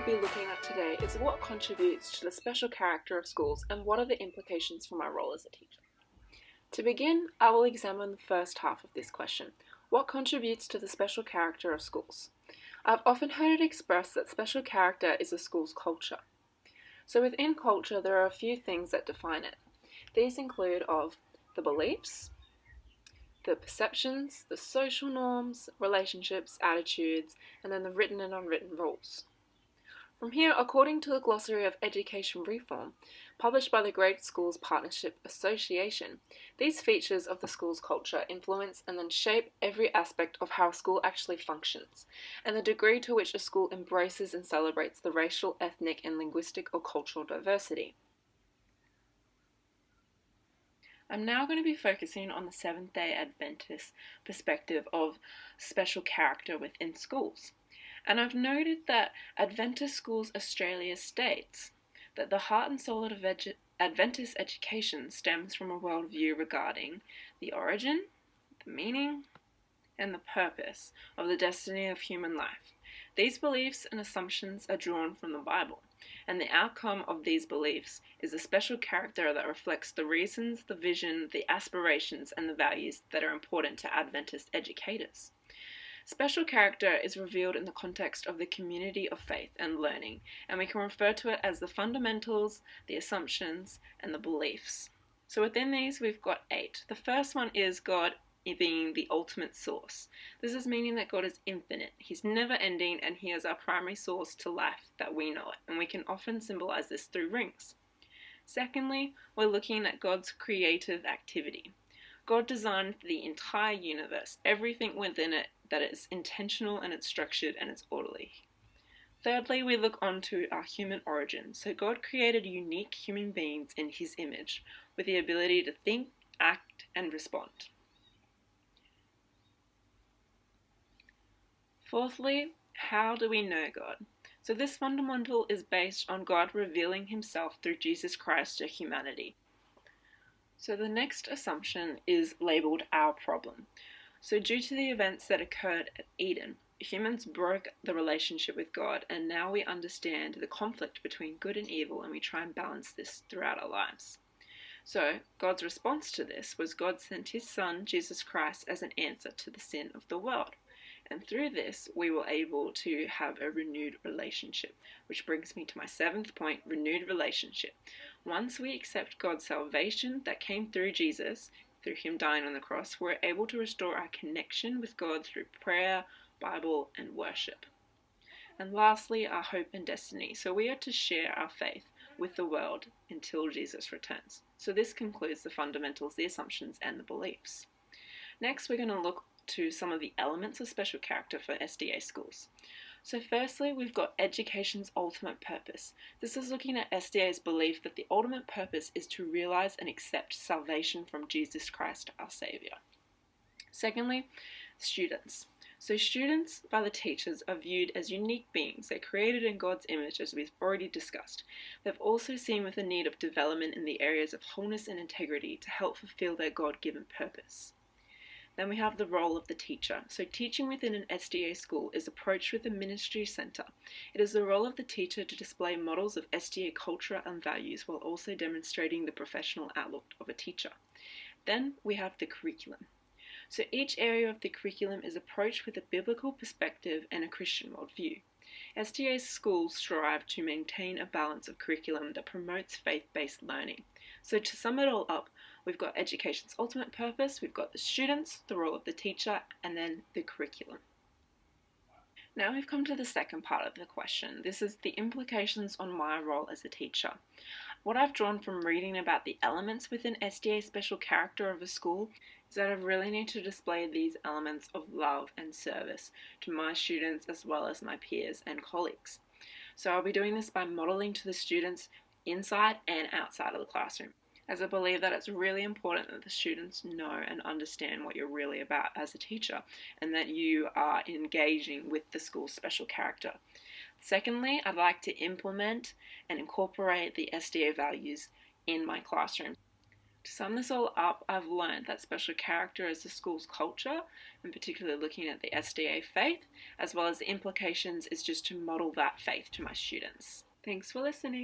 will be looking at today is what contributes to the special character of schools and what are the implications for my role as a teacher. To begin, I will examine the first half of this question. What contributes to the special character of schools? I've often heard it expressed that special character is a school's culture. So within culture, there are a few things that define it. These include of the beliefs, the perceptions, the social norms, relationships, attitudes, and then the written and unwritten rules. From here, according to the Glossary of Education Reform, published by the Great Schools Partnership Association, these features of the school's culture influence and then shape every aspect of how a school actually functions, and the degree to which a school embraces and celebrates the racial, ethnic, and linguistic or cultural diversity. I'm now going to be focusing on the Seventh-day Adventist perspective of special character within schools. And I've noted that Adventist Schools Australia states that the heart and soul of Adventist education stems from a worldview regarding the origin, the meaning, and the purpose of the destiny of human life. These beliefs and assumptions are drawn from the Bible, and the outcome of these beliefs is a special character that reflects the reasons, the vision, the aspirations, and the values that are important to Adventist educators. Special character is revealed in the context of the community of faith and learning, and we can refer to it as the fundamentals, the assumptions, and the beliefs. So within these, we've got 8. The first one is God being the ultimate source. This is meaning that God is infinite. He's never ending, and He is our primary source to life that we know it, and we can often symbolize this through rings. Secondly, we're looking at God's creative activity. God designed the entire universe, everything within it, that it's intentional and it's structured and it's orderly. Thirdly, we look on to our human origin. So God created unique human beings in His image with the ability to think, act, and respond. Fourthly, how do we know God? So this fundamental is based on God revealing Himself through Jesus Christ to humanity. So the next assumption is labeled our problem. So due to the events that occurred at Eden, humans broke the relationship with God, and now we understand the conflict between good and evil, and we try and balance this throughout our lives. So God's response to this was God sent His Son, Jesus Christ, as an answer to the sin of the world. And through this, we were able to have a renewed relationship, which brings me to my 7th point, renewed relationship. Once we accept God's salvation that came through Jesus, through Him dying on the cross, we're able to restore our connection with God through prayer, Bible, and worship. And lastly, our hope and destiny. So we are to share our faith with the world until Jesus returns. So this concludes the fundamentals, the assumptions, and the beliefs. Next, we're going to look to some of the elements of special character for SDA schools. So firstly, we've got education's ultimate purpose. This is looking at SDA's belief that the ultimate purpose is to realize and accept salvation from Jesus Christ, our Savior. Secondly, students. So students, by the teachers, are viewed as unique beings. They're created in God's image, as we've already discussed. They've also seen with the need of development in the areas of wholeness and integrity to help fulfill their God-given purpose. Then we have the role of the teacher. So teaching within an SDA school is approached with a ministry centre. It is the role of the teacher to display models of SDA culture and values while also demonstrating the professional outlook of a teacher. Then we have the curriculum. So each area of the curriculum is approached with a biblical perspective and a Christian worldview. SDA schools strive to maintain a balance of curriculum that promotes faith-based learning. So to sum it all up, we've got education's ultimate purpose, we've got the students, the role of the teacher, and then the curriculum. Now we've come to the second part of the question. This is the implications on my role as a teacher. What I've drawn from reading about the elements within SDA special character of a school is that I really need to display these elements of love and service to my students as well as my peers and colleagues. So I'll be doing this by modelling to the students inside and outside of the classroom, as I believe that it's really important that the students know and understand what you're really about as a teacher and that you are engaging with the school's special character. Secondly, I'd like to implement and incorporate the SDA values in my classroom. To sum this all up, I've learned that special character is the school's culture, and particularly looking at the SDA faith, as well as the implications is just to model that faith to my students. Thanks for listening.